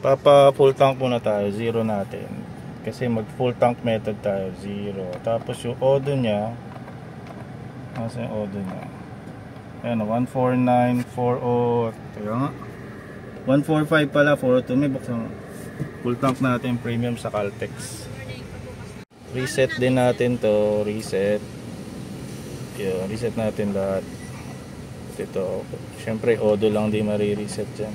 Papa full tank muna tayo, 0 natin. Kasi mag full tank method tayo, 0. Tapos yung odo niya, nasa yung odo niya? Ayan, 14940. Kaya nga 145 pala, 402. May buksan. Full tank natin, premium sa Caltex. Reset din natin to, reset. Yun, reset natin lahat. Ito, syempre odo lang di marireset dyan.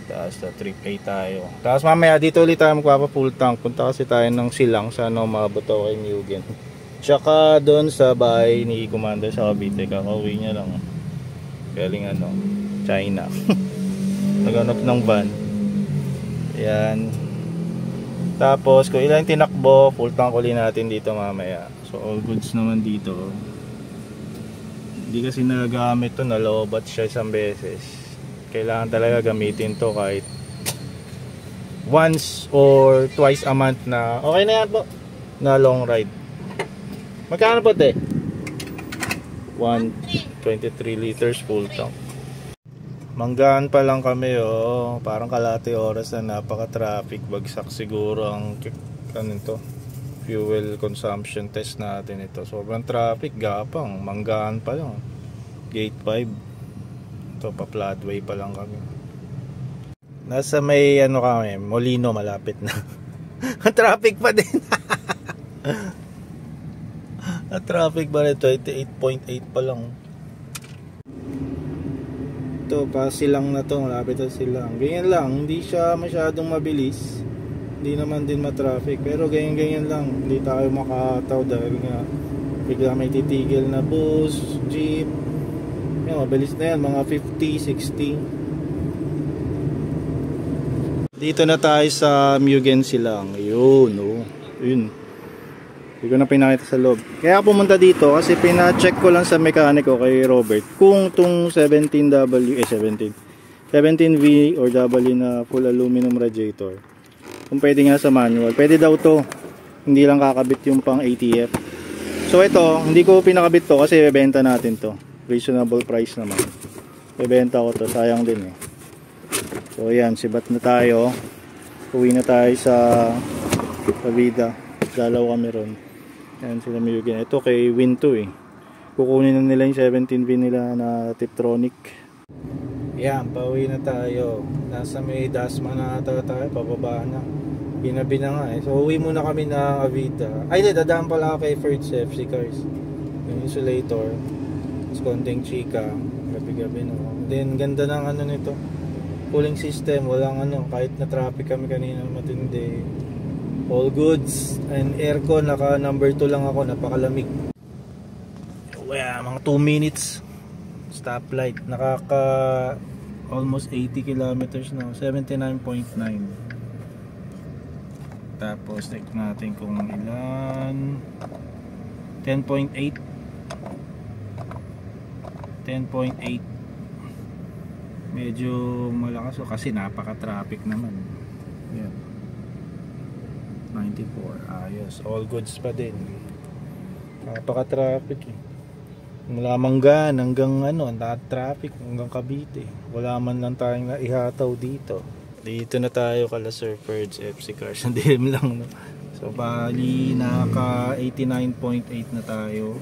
Tapos na trip A tayo. Tapos mamaya dito ulit tayo magpapa full tank. Punta kasi tayo ng Silang sa maabot ako kay Mugen. Tsaka doon sa bahay ni Commander sa Cavite. Kakauwi niya lang. Galing China. Naghanap ng van. Yan. Tapos kung ilang tinakbo, full tank ulit natin dito mamaya. So all goods naman dito. Hindi kasi nagagamit to, nalobat siya isang beses. Kailangan talaga gamitin to kahit once or twice a month na okay na yan po na long ride. Magkano po te? 123 liters full tank. Manggaan pa lang kami parang kalahati oras na napaka-traffic. Bagsak siguro ang fuel consumption test natin ito. Sobrang traffic, gapang. Manggaan pa lang. Gate 5. Ito pa floodway pa lang kami. Nasa may kami, Molino malapit na. Traffic pa din. Traffic ba ito? 88.8 pa lang. Ito pa Silang na to, malapit na Silang. Ganyan lang, hindi siya masyadong mabilis. Hindi naman din matraffic, pero ganyan lang. Hindi tayo makataw dahil nga bigla may titigil na bus, jeep. Yan, mabilis na yan, mga 50, 60. Dito na tayo sa Mugen Silang. Yun, yun. Hindi ko na pinakita sa loob. Kaya pumunta dito kasi pina-check ko lang sa mekaniko kay Robert kung itong 17V or W na full aluminum radiator, kung pwede nga sa manual. Pwede daw to, hindi lang kakabit yung pang ATF. So ito, hindi ko pinakabit to kasi bebenta natin to. Reasonable price naman. Bebenta ko to, sayang din So ayan, sibat na tayo. Uwi na tayo sa Vida. Dalaw kami ron. Ayan sila Mugen. Ito kay Win 2 Kukunin na nila yung 17V nila na Tiptronic. Ayan, pauwi na tayo. Nasa may Dasma na tayo, pababa na. Binabi na nga So uwi muna kami ng Avida. Ay, dadaan pala ako kay First FC Cars. Yung insulator. Konting chika, gabi-gabi Then ganda ng nito. Cooling system, walang kahit na traffic kami kanina matindi. All goods and aircon, naka number 2 lang ako, napakalamig. Mga 2 minutes stoplight, nakaka almost 80 kilometers na, 79.9. Tapos check natin kung ilan. 10.8 medyo malakas kasi napaka-traffic naman. Yan. 94, ayos, all goods pa din. Napaka-traffic mula Manggaan hanggang traffic hanggang Cavite. Wala man lang tayong naihataw dito. Dito na tayo kala Sir Ferds FC Cars. Hindi lang So bali naka 89.8 na tayo.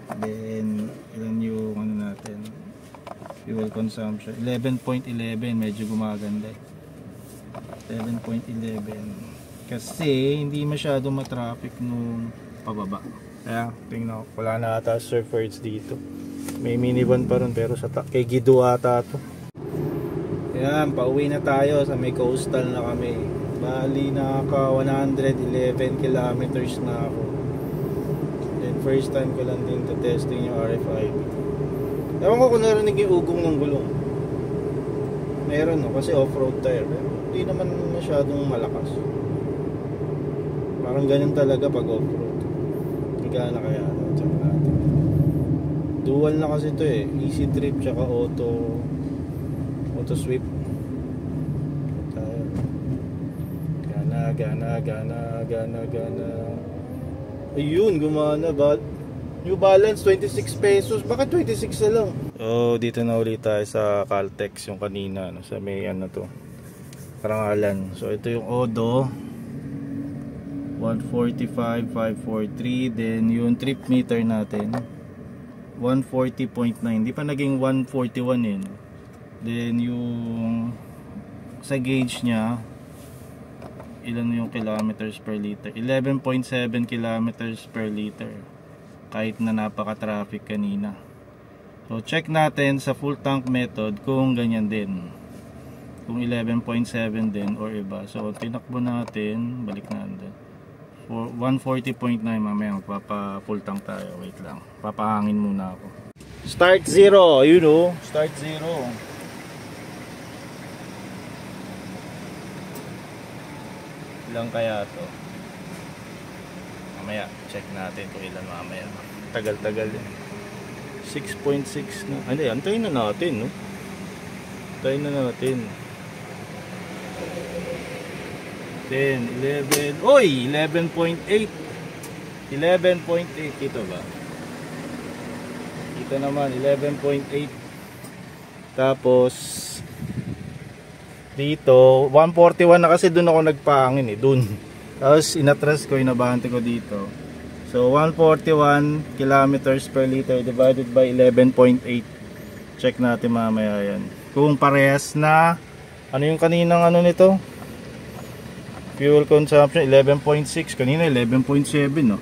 Then ilan yung natin, fuel consumption 11.11, medyo gumaganda 11.11 kasi hindi masyado matraffic nung pababa. Kaya tingnan ko, wala na ata Sir Ferds dito. May minivan pa ron pero sa kay Guido ata to. Ayan, pauwi na tayo sa may coastal na kami. Bali naka 111 kilometers na ako. First time ko lang din to testing yung RFID. Ewan ko kung narinig yung ugong ng gulong. Meron kasi off-road tire. Pero hindi naman masyadong malakas. Parang ganyan talaga pag off-road. Higa na kaya check natin. Dual na kasi to Easy trip tsaka auto sweep. Tayo. Gana. Ayun, gumana ba? New Balance 26 pesos. Bakit 26 na lang? Dito na ulit tayo sa Caltex yung kanina sa may to. karangalan. So ito yung Odo 145,543. Then yung trip meter natin 140.9, di pa naging 141 yun. Then yung sa gauge nya, ilan yung kilometers per liter? 11.7 kilometers per liter, kahit na napaka-traffic kanina. So check natin sa full tank method kung ganyan din, kung 11.7 din or iba. So tinakbo natin, balik natin for 140.9. mamaya magpapa full tank tayo. Wait lang, papahangin muna ako. Start 0, you know, start 0. Ilang kaya to? Mamaya check natin kung ilan mamaya. Tagal-tagal din. 6.6 na. Hindi, antayin na natin, no? Antayin na natin. 10, 11. Oy, 11.8. 11.8 ito ba? Ito naman 11.8. Tapos dito 141 na, kasi dun ako nagpahangin dun. Tapos inatras ko, inabante ko dito. So 141 kilometers per liter divided by 11.8. Check natin mamaya yan kung parehas na ano yung kaninang ano nito, fuel consumption. 11.6 kanina, 11.7, no?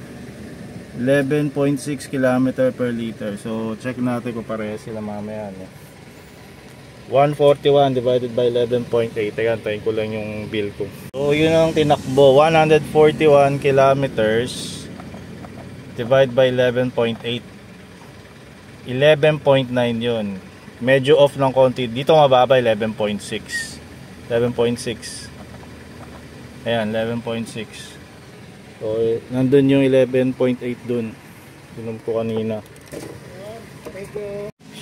11.6 kilometer per liter. So check natin kung parehas sila mamaya, no? 141 divided by 11.8. Tayo ko lang yung bill ko. So yun ang tinakbo, 141 kilometers divided by 11.8. 11.9 yun. Medyo off ng konti. Dito mababa, 11.6. 11.6. Ayan, 11.6. So nandun yung 11.8 dun. Tinom ko kanina.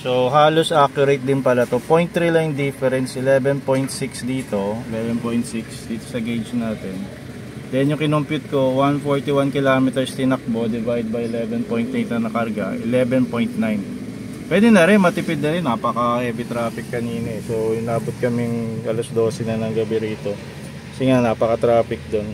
So halos accurate din pala to. 0.3 lang yung difference. 11.6 dito, 11.6 dito sa gauge natin. Then yung kinompute ko, 141 kilometers tinakbo divided by 11.8 na nakarga, 11.9. Pwede na rin, matipid na rin. Napaka heavy traffic kanina eh. So inabot kaming alas 12 na ng gabi rito. Kasi nga napaka traffic doon.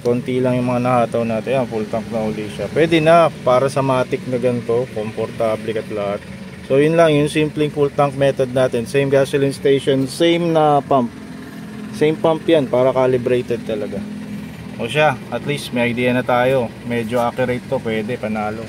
Konti lang yung mga nahataw natin. Yan, full tank na uli siya. Pwede na para sa matic na ganito, komportable at lahat. So yun lang, yung simpleng full tank method natin. Same gasoline station, same na pump. Same pump yan, para calibrated talaga. O siya, at least may idea na tayo. Medyo accurate to, pwede, panalo.